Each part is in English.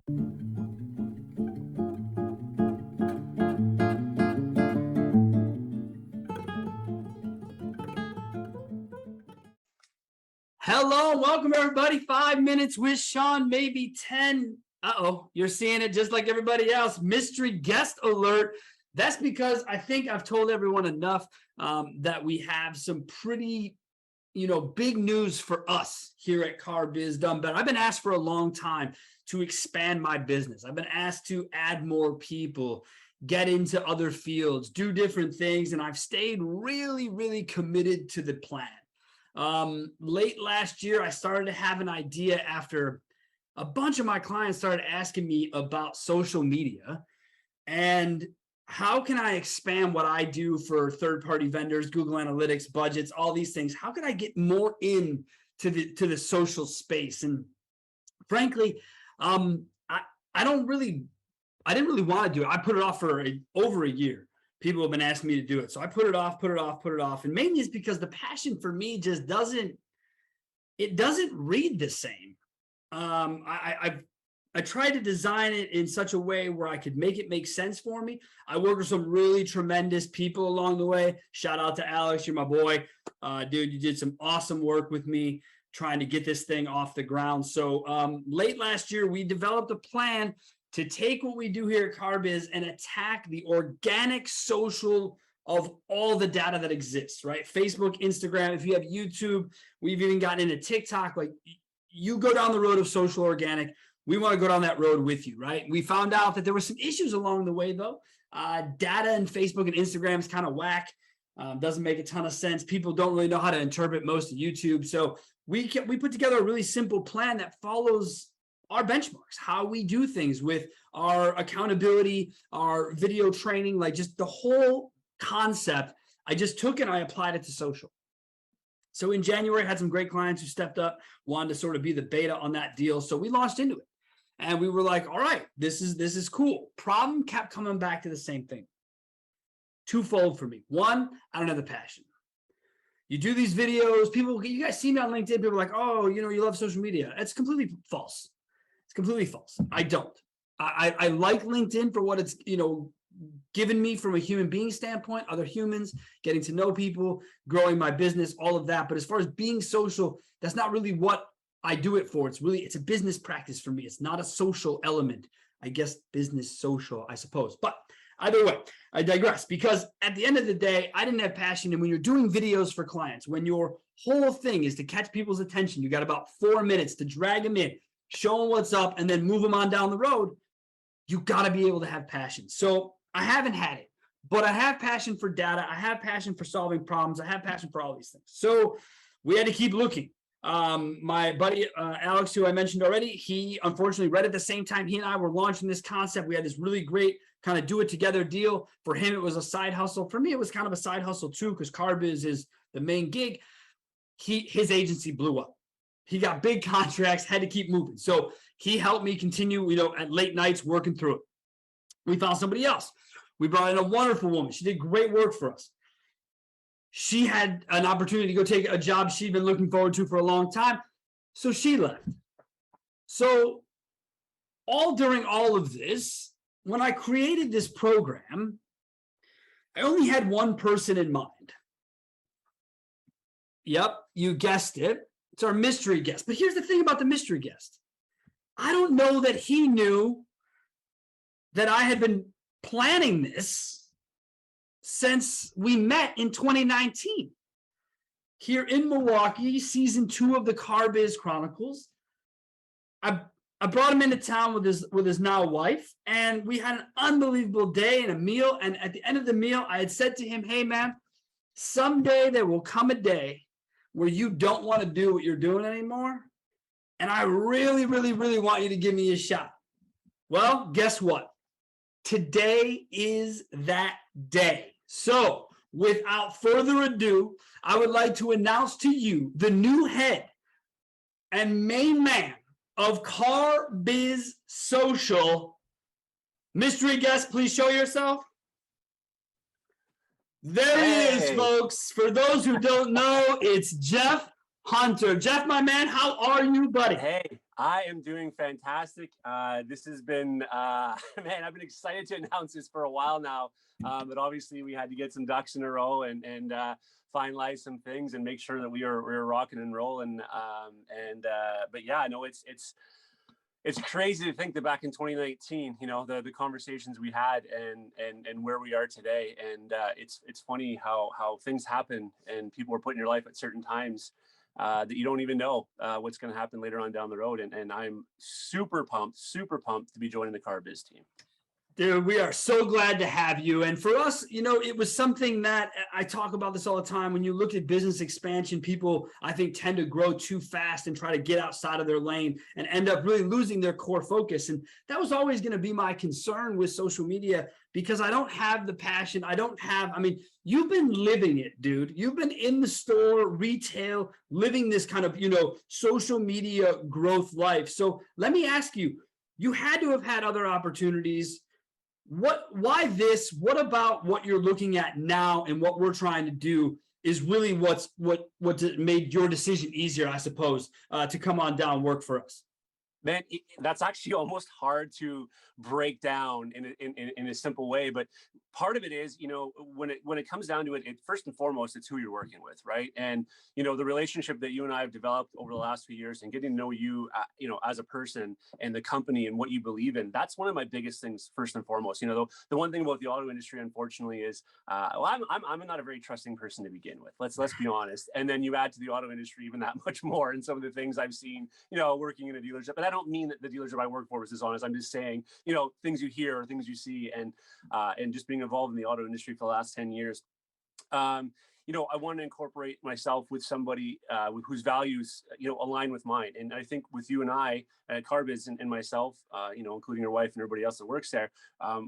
Hello, welcome everybody. 5 minutes with Sean, maybe 10. You're seeing it just like everybody else. Mystery guest alert. That's because I think I've told everyone enough that we have some pretty, big news for us here at Car Biz Done Better. I've been asked for a long time to expand my business. I've been asked to add more people, get into other fields, do different things, and I've stayed really, really committed to the plan. Late last year, I started to have an idea after a bunch of my clients started asking me about social media and how can I expand what I do for third-party vendors, Google Analytics, budgets, all these things. How can I get more in to the social space? And frankly, I didn't really want to do it. I put it off for over a year. People have been asking me to do it. So I put it off. And mainly it's because the passion for me just doesn't read the same. I tried to design it in such a way where I could make it make sense for me. I worked with some really tremendous people along the way. Shout out to Alex, you're my boy. Dude, you did some awesome work with me trying to get this thing off the ground. So late last year, we developed a plan to take what we do here at Car Biz and attack the organic social of all the data that exists, right? Facebook, Instagram, if you have YouTube, we've even gotten into TikTok. Like, you go down the road of social organic, we want to go down that road with you, right? We found out that there were some issues along the way, though. Data in Facebook and Instagram is kind of whack. Doesn't make a ton of sense. People don't really know how to interpret most of YouTube. So we put together a really simple plan that follows our benchmarks, how we do things with our accountability, our video training, like just the whole concept. I just took it and I applied it to social. So in January, I had some great clients who stepped up, wanted to sort of be the beta on that deal. So we launched into it and we were like, all right, this is cool. Problem kept coming back to the same thing. Twofold for me. One, I don't have the passion. You do these videos, you guys see me on LinkedIn, people are like, oh, you love social media. It's completely false. Completely false. I don't. I like LinkedIn for what it's, given me from a human being standpoint, other humans, getting to know people, growing my business, all of that. But as far as being social, that's not really what I do it for. It's a business practice for me. It's not a social element. I guess business social, I suppose. But either way, I digress because at the end of the day, I didn't have passion. And when you're doing videos for clients, when your whole thing is to catch people's attention, you got about 4 minutes to drag them in, show them what's up, and then move them on down the road, you got to be able to have passion. So I haven't had it, but I have passion for data. I have passion for solving problems. I have passion for all these things. So we had to keep looking. My buddy, Alex, who I mentioned already, he unfortunately read at the same time he and I were launching this concept. We had this really great kind of do it together deal. For him, it was a side hustle. For me, it was kind of a side hustle too, because Car Biz is the main gig. His agency blew up. He got big contracts, had to keep moving. So he helped me continue, at late nights working through it. We found somebody else. We brought in a wonderful woman. She did great work for us. She had an opportunity to go take a job she'd been looking forward to for a long time. So she left. So during all of this, when I created this program, I only had one person in mind. Yep, you guessed it. It's our mystery guest. But here's the thing about the mystery guest. I don't know that he knew that I had been planning this since we met in 2019. Here in Milwaukee, season 2 of the Car Biz Chronicles. I brought him into town with his now wife, and we had an unbelievable day and a meal. And at the end of the meal, I had said to him, hey, man, someday there will come a day where you don't want to do what you're doing anymore. And I really, really, really want you to give me a shot. Well, guess what? Today is that day. So without further ado, I would like to announce to you the new head and main man of Car Biz Social. Mystery guest, please show yourself. There he is, folks. For those who don't know, it's Jeff Hunter. Jeff, my man, how are you, buddy? Hey, I am doing fantastic. This has been, man, I've been excited to announce this for a while now. But obviously we had to get some ducks in a row and finalize some things and make sure that we were rocking and rolling. But yeah, no, it's crazy to think that back in 2019, you know, the conversations we had and where we are today. And it's funny how things happen and people are put in your life at certain times that you don't even know what's going to happen later on down the road. And I'm super pumped to be joining the CarBiz team. Dude, we are so glad to have you. And for us, you know, it was something that I talk about this all the time. When you look at business expansion, people, I think, tend to grow too fast and try to get outside of their lane and end up really losing their core focus. And that was always going to be my concern with social media, because I don't have the passion. I mean, you've been living it, dude. You've been in the store, retail, living this kind of, you know, social media growth life. So let me ask you, you had to have had other opportunities. Why this? What about what you're looking at now and what we're trying to do is really what made your decision easier, I suppose, to come on down and work for us? Man, that's actually almost hard to break down in a simple way. But part of it is, you know, when it comes down to it, first and foremost, it's who you're working with, right? And you know, the relationship that you and I have developed over the last few years, and getting to know you, you know, as a person and the company and what you believe in. That's one of my biggest things, first and foremost. You know, the one thing about the auto industry, unfortunately, is well, I'm not a very trusting person to begin with. Let's be honest. And then you add to the auto industry even that much more. And some of the things I've seen, you know, working in a dealership, and I don't mean that the dealership I work for was dishonest. I'm just saying, you know, things you hear or things you see, and just being involved in the auto industry for the last 10 years. You know, I want to incorporate myself with somebody whose values, you know, align with mine. And I think with you and I at CarBiz and myself, you know, including your wife and everybody else that works there,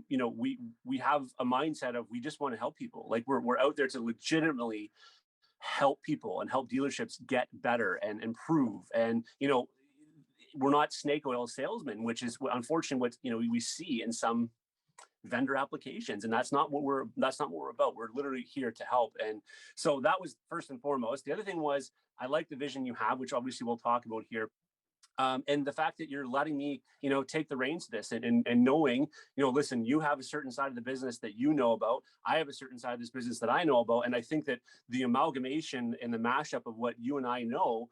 you know, we have a mindset of, we just want to help people. Like we're out there to legitimately help people and help dealerships get better and improve. And, you know, we're not snake oil salesmen, which is unfortunately what, you know, we see in some vendor applications, and that's not what we're about. We're literally here to help. And so that was first and foremost. The other thing was, I like the vision you have, which obviously we'll talk about here. And the fact that you're letting me, you know, take the reins to this and knowing, you know, listen, you have a certain side of the business that you know about. I have a certain side of this business that I know about. And I think that the amalgamation and the mashup of what you and I know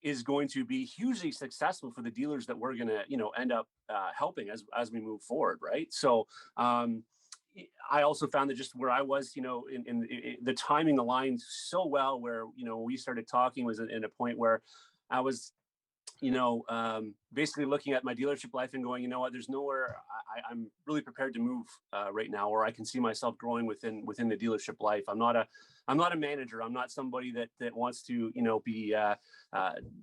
is going to be hugely successful for the dealers that we're going to, you know, end up helping as we move forward, right? So I also found that just where I was, you know, in the timing aligned so well, where, you know, we started talking was in a point where I was, you know, basically looking at my dealership life and going, you know what, there's nowhere I'm really prepared to move right now, or I can see myself growing within the dealership life. I'm not a manager. I'm not somebody that wants to, you know, be,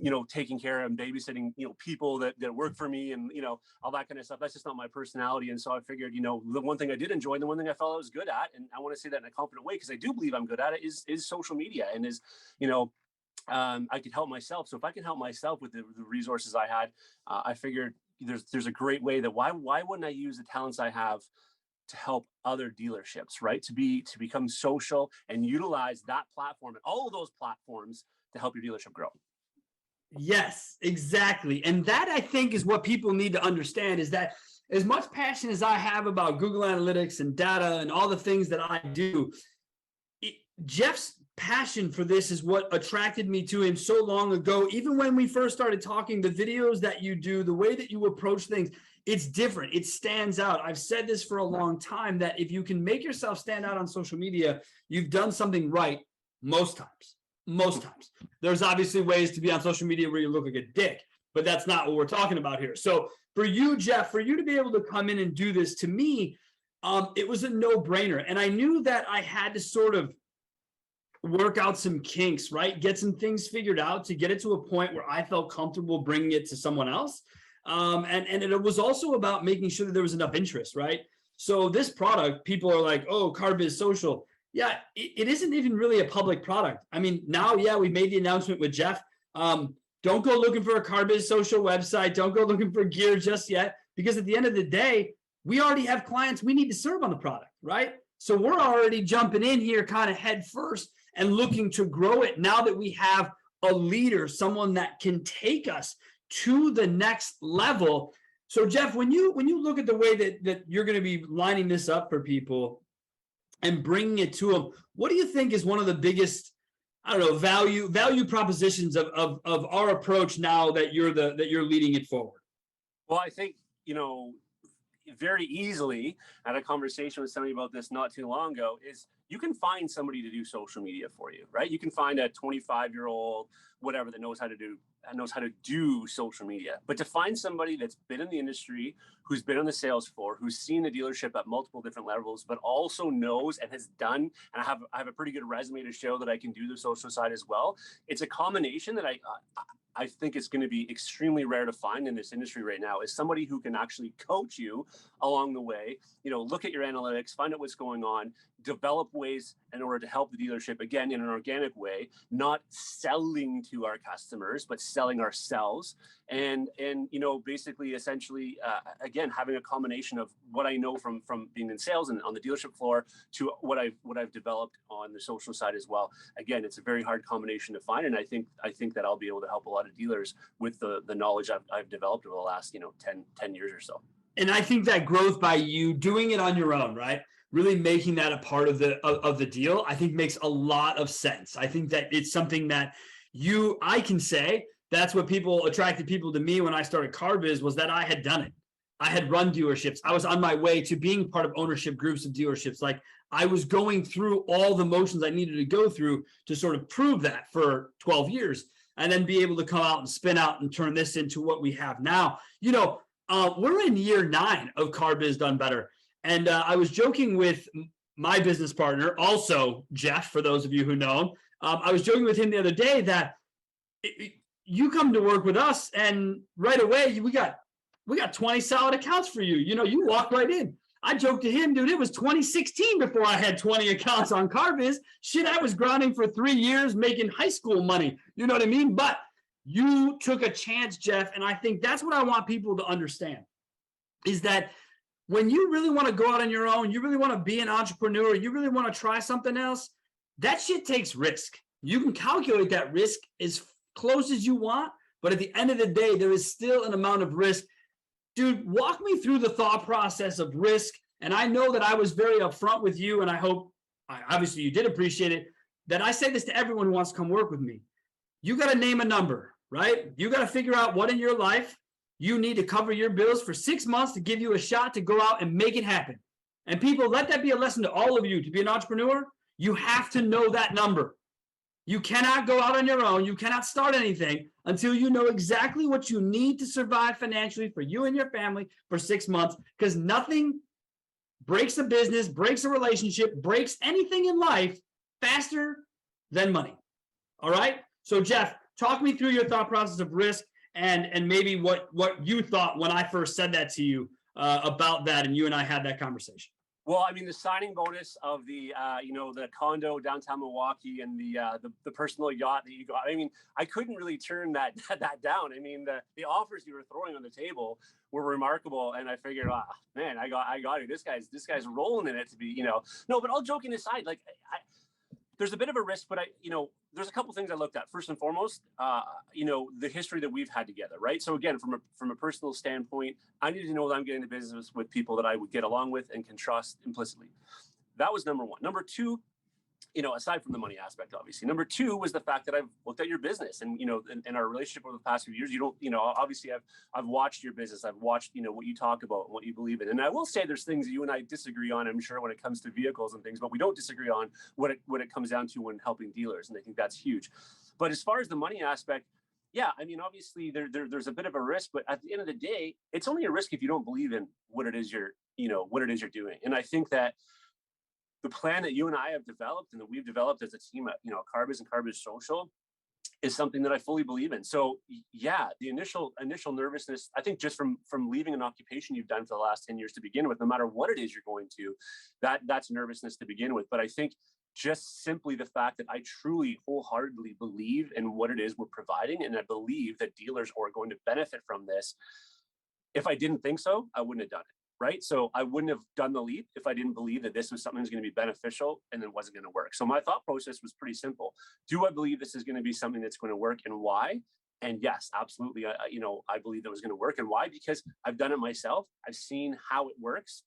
you know, taking care and babysitting, you know, people that work for me and, you know, all that kind of stuff. That's just not my personality. And so I figured, you know, the one thing I did enjoy, and the one thing I felt I was good at, and I want to say that in a confident way, because I do believe I'm good at it, is social media, and is, you know, I could help myself. So if I can help myself with the resources I had, I figured there's a great way that why wouldn't I use the talents I have to help other dealerships, right? To become social and utilize that platform and all of those platforms to help your dealership grow. Yes, exactly. And that, I think, is what people need to understand, is that as much passion as I have about Google Analytics and data and all the things that I do, Jeff's passion for this is what attracted me to him so long ago. Even when we first started talking, the videos that you do, the way that you approach things, it's different. It stands out. I've said this for a long time, that if you can make yourself stand out on social media, you've done something right most times. Most times. There's obviously ways to be on social media where you look like a dick, but that's not what we're talking about here. So for you, Jeff, for you to be able to come in and do this, to me, it was a no-brainer. And I knew that I had to sort of work out some kinks, right? Get some things figured out to get it to a point where I felt comfortable bringing it to someone else. And it was also about making sure that there was enough interest, right? So this product, people are like, oh, CarBiz Social. Yeah, it isn't even really a public product. I mean, now, yeah, we made the announcement with Jeff. Don't go looking for a CarBiz Social website. Don't go looking for gear just yet, because at the end of the day, we already have clients we need to serve on the product, right? So we're already jumping in here kind of head first and looking to grow it now that we have a leader, someone that can take us to the next level. So Jeff, when you look at the way that you're going to be lining this up for people and bringing it to them, what do you think is one of the biggest, I don't know, value propositions of our approach now that you're leading it forward? Well, I think, very easily, I had a conversation with somebody about this not too long ago, is you can find somebody to do social media for you, right? You can find a 25-year-old, whatever, that knows how to do social media. But to find somebody that's been in the industry, who's been on the sales floor, who's seen the dealership at multiple different levels, but also knows and has done, and I have a pretty good resume to show that I can do the social side as well. It's a combination that I think it's going to be extremely rare to find in this industry right now, is somebody who can actually coach you along the way, look at your analytics, find out what's going on, develop ways in order to help the dealership, again, in an organic way, not selling to our customers, but selling ourselves. And basically, essentially, again, having a combination of what I know from being in sales and on the dealership floor to what I've developed on the social side as well. Again, it's a very hard combination to find, and I think that I'll be able to help a lot of dealers with the knowledge I've developed over the last 10 years or so. And I think that growth by you doing it on your own, right? Really making that a part of the deal, I think makes a lot of sense. I think that it's something that I can say that's what attracted people to me when I started CarBiz, was that I had done it. I had run dealerships. I was on my way to being part of ownership groups of dealerships. Like, I was going through all the motions I needed to go through to sort of prove that for 12 years, and then be able to come out and spin out and turn this into what we have now. We're in year 9 of CarBiz Done Better. And I was joking with my business partner, also Jeff, for those of you who know him. I was joking with him the other day that you come to work with us, and right away we got 20 solid accounts for you. You walk right in. I joked to him, dude, it was 2016 before I had 20 accounts on CarBiz. Shit, I was grinding for 3 years making high school money. You know what I mean? But you took a chance, Jeff, and I think that's what I want people to understand, is that when you really want to go out on your own, you really want to be an entrepreneur, you really want to try something else, that shit takes risk. You can calculate that risk as close as you want, but at the end of the day, there is still an amount of risk. Dude, walk me through the thought process of risk. And I know that I was very upfront with you, and I hope, obviously you did appreciate it, that I say this to everyone who wants to come work with me. You got to name a number, right? You got to figure out what in your life you need to cover your bills for 6 months to give you a shot to go out and make it happen. And people, let that be a lesson to all of you. To be an entrepreneur, you have to know that number. You cannot go out on your own. You cannot start anything until you know exactly what you need to survive financially for you and your family for 6 months, because nothing breaks a business, breaks a relationship, breaks anything in life faster than money. All right? So Jeff, talk me through your thought process of risk and maybe what you thought when I first said that to you about that, and you and I had that conversation. Well, I mean, the signing bonus of the condo downtown Milwaukee and the personal yacht that you got. I mean, I couldn't really turn that down. I mean, the offers you were throwing on the table were remarkable, and I figured, man, I got it. This guy's rolling in it to be, No, but all joking aside, like there's a bit of a risk, but there's a couple things I looked at. First and foremost, the history that we've had together, right? So again, from a personal standpoint, I needed to know that I'm getting into business with people that I would get along with and can trust implicitly. That was number one. Number two, aside from the money aspect, obviously, number two was the fact that I've looked at your business and, in our relationship over the past few years, obviously I've watched your business. I've watched, what you talk about and what you believe in. And I will say there's things that you and I disagree on, I'm sure, when it comes to vehicles and things, but we don't disagree on what it comes down to when helping dealers. And I think that's huge. But as far as the money aspect, yeah, I mean, obviously there's a bit of a risk, but at the end of the day, it's only a risk if you don't believe in what it is you're doing. And I think that the plan that you and I have developed and that we've developed as a team at, CarBiz and CarBiz Social is something that I fully believe in. So yeah, the initial nervousness, I think just from leaving an occupation you've done for the last 10 years to begin with, no matter what it is you're going to, that's nervousness to begin with. But I think just simply the fact that I truly wholeheartedly believe in what it is we're providing, and I believe that dealers are going to benefit from this. If I didn't think so, I wouldn't have done it. Right. So I wouldn't have done the leap if I didn't believe that this was something that was going to be beneficial and then wasn't going to work. So my thought process was pretty simple. Do I believe this is going to be something that's going to work, and why? And yes, absolutely, I believe that was going to work. And why? Because I've done it myself. I've seen how it works.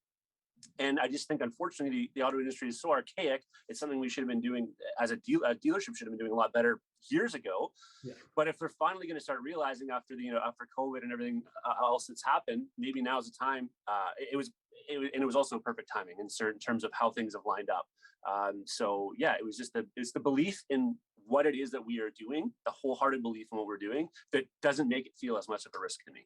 And I just think, unfortunately, the auto industry is so archaic. It's something we should have been doing as a dealership should have been doing a lot better years ago. Yeah. But if they're finally going to start realizing after after COVID and everything else that's happened, maybe now's the time. And it was also perfect timing in certain terms of how things have lined up. So yeah, it's the belief in what it is that we are doing, the wholehearted belief in what we're doing that doesn't make it feel as much of a risk to me.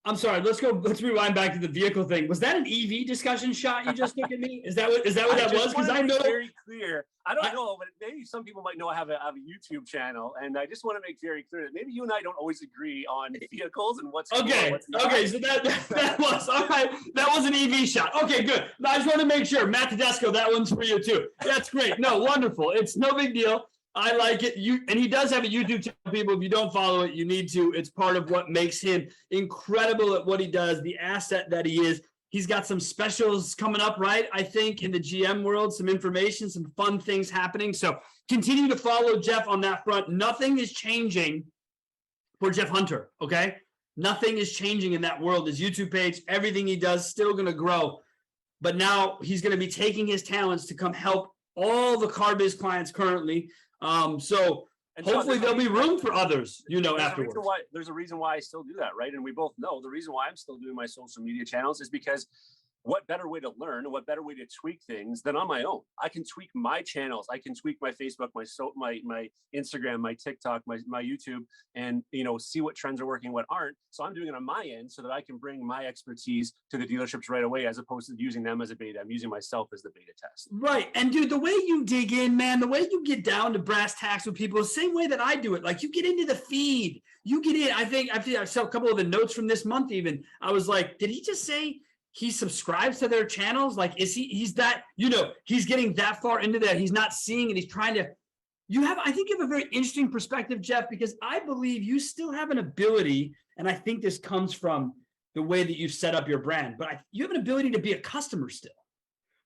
I'm sorry. Let's rewind back to the vehicle thing. Was that an EV discussion shot you just took at me? Is that what that was? Because I know very clear. I don't know, but maybe some people might know I have a YouTube channel, and I just want to make very clear that maybe you and I don't always agree on vehicles and what's okay. What's not. Okay, so that was all right. That was an EV shot. Okay, good. I just want to make sure, Matt Tedesco, that one's for you too. That's great. No, wonderful. It's no big deal. I like it. And he does have a YouTube channel, people. If you don't follow it, you need to. It's part of what makes him incredible at what he does, the asset that he is. He's got some specials coming up, right? I think in the GM world, some information, some fun things happening. So continue to follow Jeff on that front. Nothing is changing for Jeff Hunter, okay? Nothing is changing in that world. His YouTube page, everything he does, still going to grow. But now he's going to be taking his talents to come help all the car biz clients currently. So and hopefully there'll be room for others, afterwards. There's a reason why I still do that, right? And we both know the reason why I'm still doing my social media channels is because what better way to learn, what better way to tweak things than on my own? I can tweak my channels. I can tweak my Facebook, my Instagram, my TikTok, my YouTube, and see what trends are working, what aren't. So I'm doing it on my end so that I can bring my expertise to the dealerships right away, as opposed to using them as a beta. I'm using myself as the beta test. Right. And dude, the way you dig in, man, the way you get down to brass tacks with people, the same way that I do it. Like, you get into the feed, you get in. I saw a couple of the notes from this month even. I was like, did he just say he subscribes to their channels? Like, he's that, he's getting that far into that. He's not seeing it. He's trying to, I think you have a very interesting perspective, Jeff, because I believe you still have an ability. And I think this comes from the way that you've set up your brand, but you have an ability to be a customer still,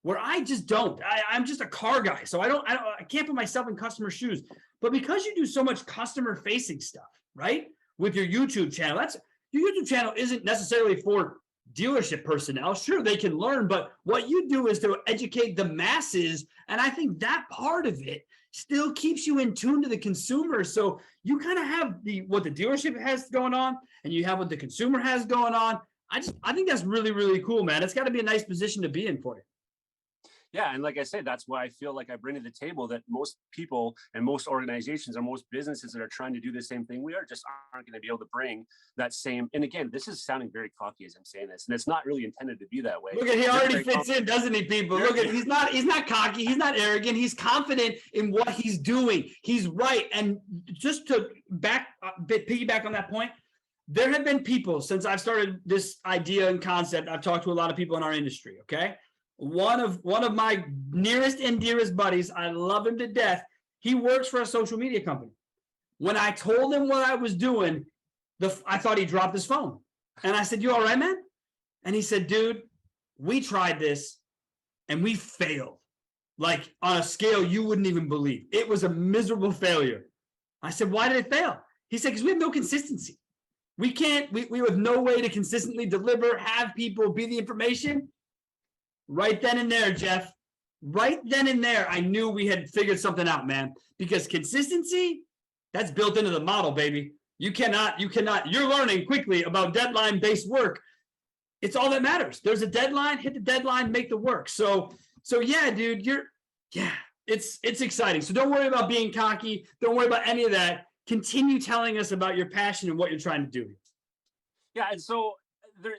where I just don't. I'm just a car guy. So I can't put myself in customer shoes, but because you do so much customer facing stuff, right? With your YouTube channel, your YouTube channel isn't necessarily for dealership personnel. Sure, they can learn, but what you do is to educate the masses. And I think that part of it still keeps you in tune to the consumer. So you kind of have what the dealership has going on, and you have what the consumer has going on. I think that's really, really cool, man. It's got to be a nice position to be in for you. Yeah, and like I said, that's why I feel like I bring to the table that most people and most organizations or most businesses that are trying to do the same thing we are just aren't going to be able to bring that same. And again, this is sounding very cocky as I'm saying this, and it's not really intended to be that way. Look at, he already fits in, doesn't he, people? Look at, he's not cocky, he's not arrogant, he's confident in what he's doing. He's right. And just to piggyback on that point, there have been people since I've started this idea and concept. I've talked to a lot of people in our industry. Okay. One of my nearest and dearest buddies, I love him to death. He works for a social media company. When I told him what I was doing, I thought he dropped his phone. And I said, "You all right, man?" And he said, "Dude, we tried this and we failed. Like, on a scale you wouldn't even believe. It was a miserable failure." I said, "Why did it fail?" He said, "Because we have no consistency. We have no way to consistently deliver, have people be the information." Right then and there, Jeff, right then and there, I knew we had figured something out, man, because consistency, that's built into the model, baby. You're learning quickly about deadline-based work. It's all that matters. There's a deadline, hit the deadline, make the work. So yeah, dude, it's exciting. So don't worry about being cocky. Don't worry about any of that. Continue telling us about your passion and what you're trying to do. Yeah, and so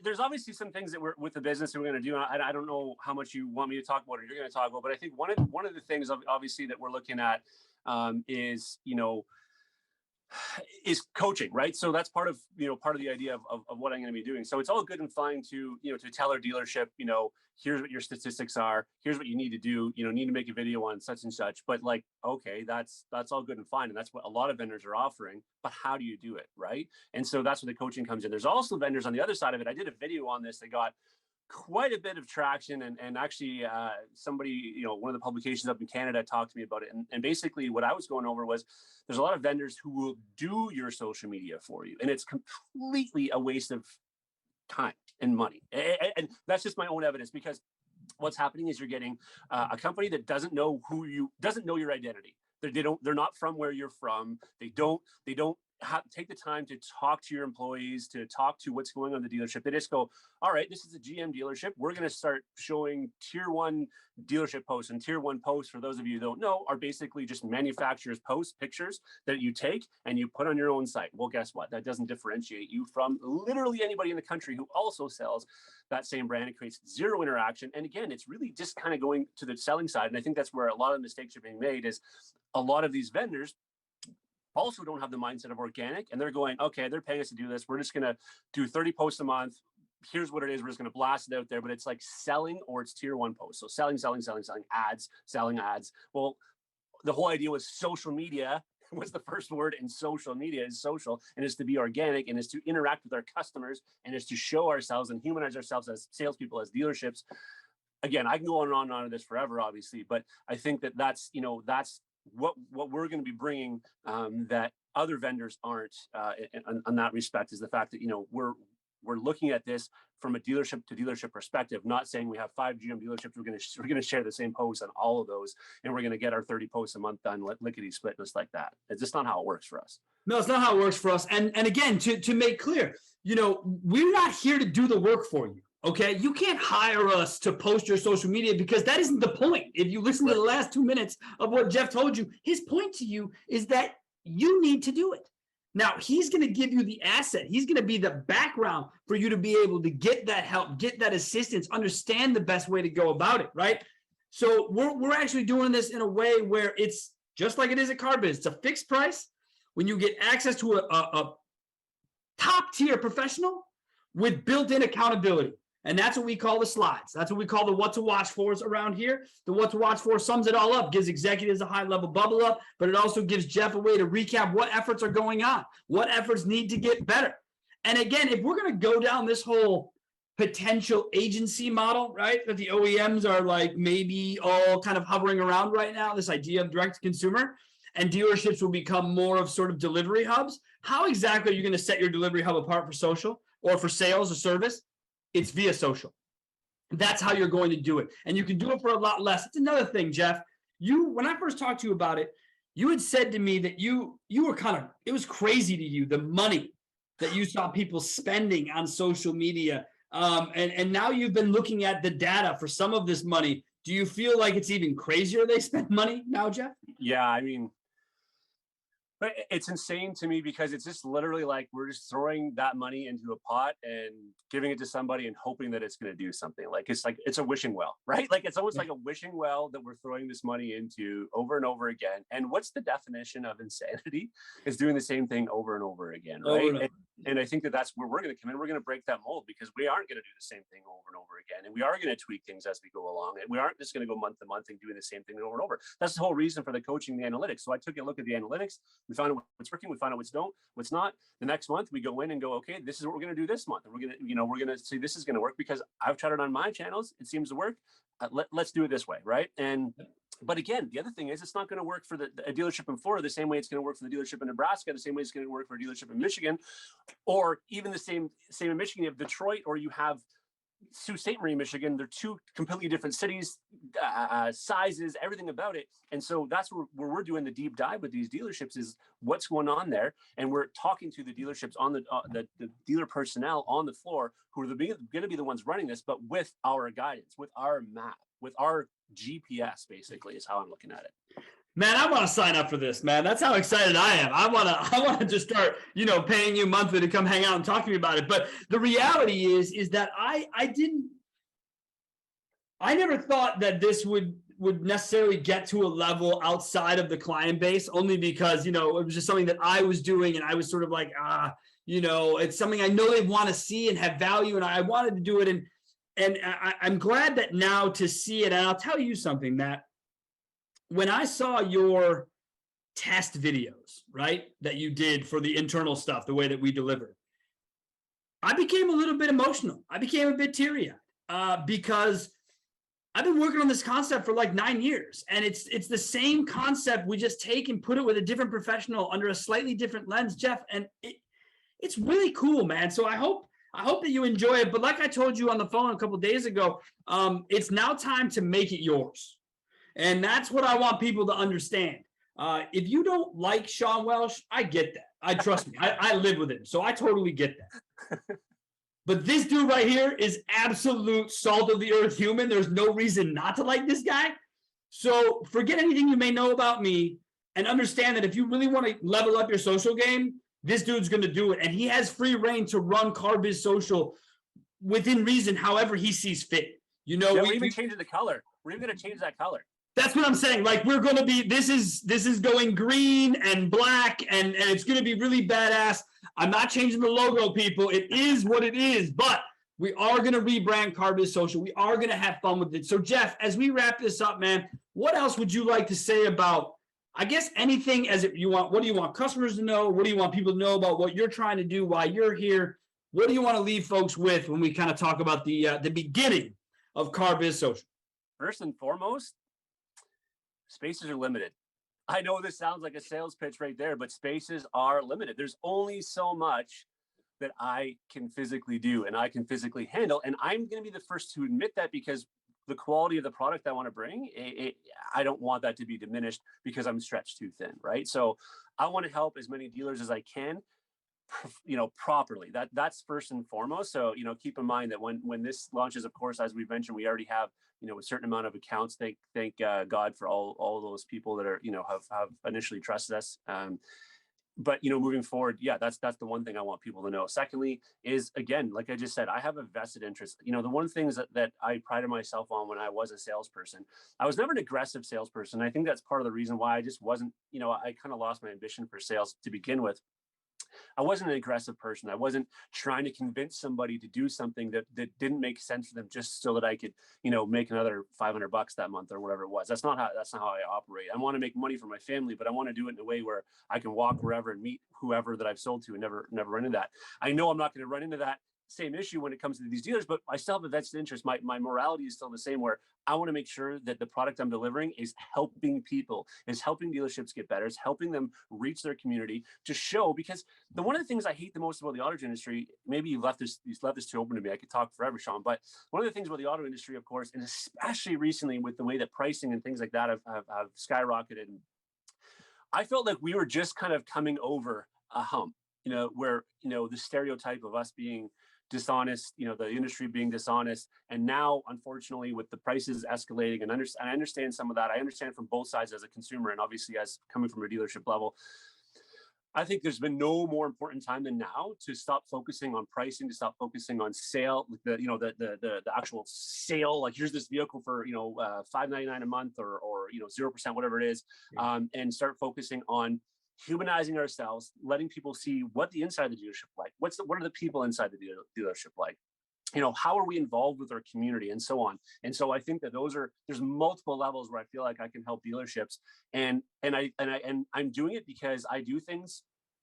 there's obviously some things that we're with the business that we're going to do. I don't know how much you want me to talk about or you're going to talk about, but I think one of the things obviously that we're looking at is coaching, right? So that's part of the idea of what I'm going to be doing. So it's all good and fine to tell our dealership, here's what your statistics are, here's what you need to do, need to make a video on such and such. But like, okay, that's all good and fine, and that's what a lot of vendors are offering. But how do you do it, right? And so that's where the coaching comes in. There's also vendors on the other side of it. I did a video on this that got quite a bit of traction, and actually somebody, you know, one of the publications up in Canada talked to me about it, and basically what I was going over was there's a lot of vendors who will do your social media for you, and it's completely a waste of time and money. And that's just my own evidence, because what's happening is you're getting a company that doesn't know your identity. They're not from where you're from. They don't take the time to talk to your employees, to talk to what's going on in the dealership. They just go, all right, this is a GM dealership. We're going to start showing tier 1 dealership posts, and tier 1 posts, for those of you who don't know, are basically just manufacturers' posts, pictures that you take and you put on your own site. Well, guess what? That doesn't differentiate you from literally anybody in the country who also sells that same brand. It creates zero interaction. And again, it's really just kind of going to the selling side. And I think that's where a lot of mistakes are being made, is a lot of these vendors also don't have the mindset of organic, and they're going, okay, they're paying us to do this. We're just going to do 30 posts a month. Here's what it is. We're just going to blast it out there, but it's like selling, or it's tier 1 posts. So selling ads, selling ads. Well, the whole idea was social media was the first word, and social media is social, and is to be organic, and is to interact with our customers, and is to show ourselves and humanize ourselves as salespeople, as dealerships. Again, I can go on and on this forever, obviously, but I think that's what we're going to be bringing that other vendors aren't in that respect, is the fact that, you know, we're looking at this from a dealership to dealership perspective, not saying we have 5 GM dealerships. We're going to share the same posts on all of those, and we're going to get our 30 posts a month done lickety split, just like that. It's just not how it works for us. No, it's not how it works for us. And again, to make clear, you know, we're not here to do the work for you. Okay, you can't hire us to post your social media, because that isn't the point. If you listen to the last 2 minutes of what Jeff told you, his point to you is that you need to do it. Now, he's going to give you the asset. He's going to be the background for you to be able to get that help, get that assistance, understand the best way to go about it, right? So we're actually doing this in a way where it's just like it is at CarBiz. It's a fixed price. When you get access to a top tier professional with built-in accountability. And that's what we call the slides. That's what we call the what to watch fors around here. The what to watch for sums it all up, gives executives a high level bubble up, but it also gives Jeff a way to recap what efforts are going on, what efforts need to get better. And again, if we're going to go down this whole potential agency model, right, that the OEMs are like maybe all kind of hovering around right now, this idea of direct to consumer, and dealerships will become more of sort of delivery hubs, how exactly are you going to set your delivery hub apart for social or for sales or service? It's via social. That's how you're going to do it. And you can do it for a lot less. It's another thing, Jeff. When I first talked to you about it, you had said to me that you were it was crazy to you, the money that you saw people spending on social media. And now you've been looking at the data for some of this money. Do you feel like it's even crazier they spend money now, Jeff? Yeah, I mean, but it's insane to me, because it's just literally like we're just throwing that money into a pot and giving it to somebody and hoping that it's going to do something. Like it's a wishing well, right? Like it's almost like a wishing well that we're throwing this money into over and over again. And what's the definition of insanity? Is doing the same thing over and over again, right? And I think that's where we're going to come in. We're going to break that mold, because we aren't going to do the same thing over and over again. And we are going to tweak things as we go along. And we aren't just going to go month to month and doing the same thing over and over. That's the whole reason for the coaching, the analytics. So I took a look at the analytics. We found out what's working. We found out what's not. The next month we go in and go, okay, this is what we're going to do this month. And we're going to see this is going to work, because I've tried it on my channels. It seems to work. Let's do it this way. Right. But again, the other thing is, it's not going to work for a dealership in Florida the same way it's going to work for the dealership in Nebraska, the same way it's going to work for a dealership in Michigan, or even the same in Michigan. You have Detroit, or you have Sault Ste. Marie, Michigan. They're two completely different cities, sizes, everything about it. And so that's where we're doing the deep dive with these dealerships, is what's going on there. And we're talking to the dealerships on the dealer personnel on the floor, who are going to be the ones running this, but with our guidance, with our map, with our GPS, basically, is how I'm looking at it. Man, I want to sign up for this, man. That's how excited I am. I want to just start, paying you monthly to come hang out and talk to me about it. But the reality is that I never thought that this would necessarily get to a level outside of the client base, only because, it was just something that I was doing, and I was sort of like, it's something I know they want to see and have value, and I wanted to do it. And I'm glad that now to see it. And I'll tell you something, Matt. When I saw your test videos, right, that you did for the internal stuff, the way that we delivered, I became a little bit emotional. I became a bit teary-eyed, because I've been working on this concept for like 9 years, and it's the same concept. We just take and put it with a different professional under a slightly different lens, Jeff, and it's really cool, man. So I hope that you enjoy it. But like I told you on the phone a couple of days ago, it's now time to make it yours. And that's what I want people to understand. If you don't like Sean Welsh, I get that. I trust me. I live with him, so I totally get that. But this dude right here is absolute salt of the earth human. There's no reason not to like this guy. So forget anything you may know about me and understand that if you really want to level up your social game, this dude's going to do it. And he has free reign to run CarBiz Social within reason, however he sees fit. You know, yeah, we're even changing the color. We're even going to change that color. That's what I'm saying. Like, we're going to be, this is going green and black, and it's going to be really badass. I'm not changing the logo, people. It is what it is, but we are going to rebrand CarBiz Social. We are going to have fun with it. So Jeff, as we wrap this up, man, what else would you like to say about, I guess, anything as you want? What do you want customers to know? What do you want people to know about what you're trying to do while you're here? What do you want to leave folks with when we kind of talk about the beginning of CarBiz Social? First and foremost, spaces are limited. I know this sounds like a sales pitch right there, but spaces are limited. There's only so much that I can physically do and I can physically handle. And I'm going to be the first to admit that, because the quality of the product I want to bring, I don't want that to be diminished because I'm stretched too thin, right? So I want to help as many dealers as I can, properly. That's first and foremost. So, keep in mind that when this launches, of course, as we mentioned, we already have, a certain amount of accounts. Thank God for all those people that are, have initially trusted us. But moving forward, yeah, that's the one thing I want people to know. Secondly, is, again, like I just said, I have a vested interest. The one thing that I prided myself on when I was a salesperson, I was never an aggressive salesperson. I think that's part of the reason why I just wasn't, I kind of lost my ambition for sales to begin with. I wasn't an aggressive person. I wasn't trying to convince somebody to do something that didn't make sense for them just so that I could, make another $500 that month or whatever it was. That's not how I operate. I want to make money for my family, but I want to do it in a way where I can walk wherever and meet whoever that I've sold to and never run into that. I know I'm not going to run into that same issue when it comes to these dealers, but I still have a vested interest. My morality is still the same, where I want to make sure that the product I'm delivering is helping people, is helping dealerships get better, is helping them reach their community, to show, because one of the things I hate the most about the auto industry, maybe you've left this too open to me, I could talk forever, Sean, but one of the things about the auto industry, of course, and especially recently with the way that pricing and things like that have skyrocketed, I felt like we were just kind of coming over a hump, where, the stereotype of us being dishonest, the industry being dishonest. And now, unfortunately, with the prices escalating, and I understand some of that. I understand from both sides as a consumer, and obviously as coming from a dealership level. I think there's been no more important time than now to stop focusing on pricing, to stop focusing on sale, the actual sale. Like, here's this vehicle for $599 a month or 0%, whatever it is, and start focusing on humanizing ourselves, letting people see what the inside of the dealership like. What are the people inside the dealership like? How are we involved with our community, and so on. And so I think that there's multiple levels where I feel like I can help dealerships, and I'm doing it because I do things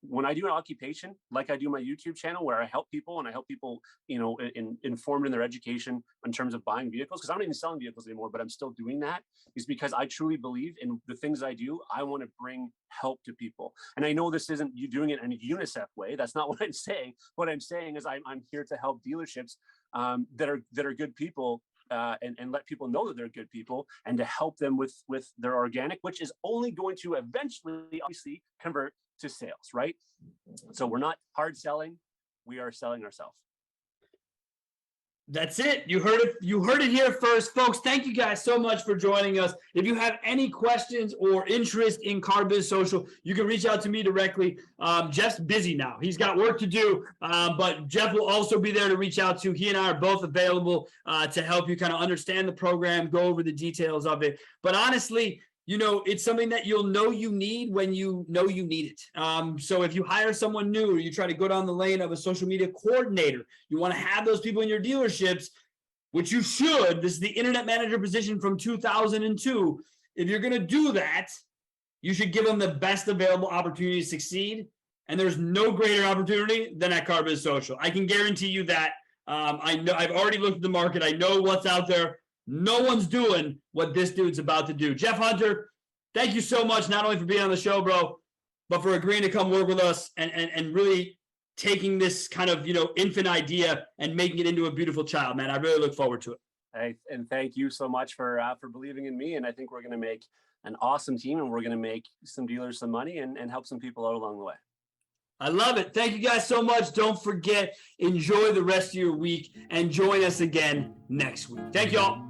when I do an occupation, like I do my YouTube channel, where I help people, and I help people, informed in their education in terms of buying vehicles, because I'm not even selling vehicles anymore, but I'm still doing that, is because I truly believe in the things I do. I want to bring help to people. And I know this isn't you doing it in a UNICEF way. That's not what I'm saying. What I'm saying is I'm here to help dealerships that are good people, and let people know that they're good people, and to help them with their organic, which is only going to eventually, obviously, convert to sales, right? So we're not hard selling, we are selling ourselves. That's it. You heard it here first, folks. Thank you guys so much for joining us. If you have any questions or interest in CarBiz Social, you can reach out to me directly. Jeff's busy now. He's got work to do, but Jeff will also be there to reach out to. He and I are both available to help you kind of understand the program, go over the details of it. But honestly, it's something that you'll know you need when you know you need it. So if you hire someone new, or you try to go down the lane of a social media coordinator, you want to have those people in your dealerships, which you should. This is the internet manager position from 2002. If you're going to do that, you should give them the best available opportunity to succeed. And there's no greater opportunity than at CarBiz Social. I can guarantee you that. I know I've already looked at the market. I know what's out there. No one's doing what this dude's about to do. Jeff Hunter, thank you so much, not only for being on the show, bro, but for agreeing to come work with us and really taking this kind of, infant idea and making it into a beautiful child, man. I really look forward to it. And thank you so much for believing in me. And I think we're going to make an awesome team, and we're going to make some dealers some money and help some people out along the way. I love it. Thank you guys so much. Don't forget, enjoy the rest of your week and join us again next week. Thank y'all.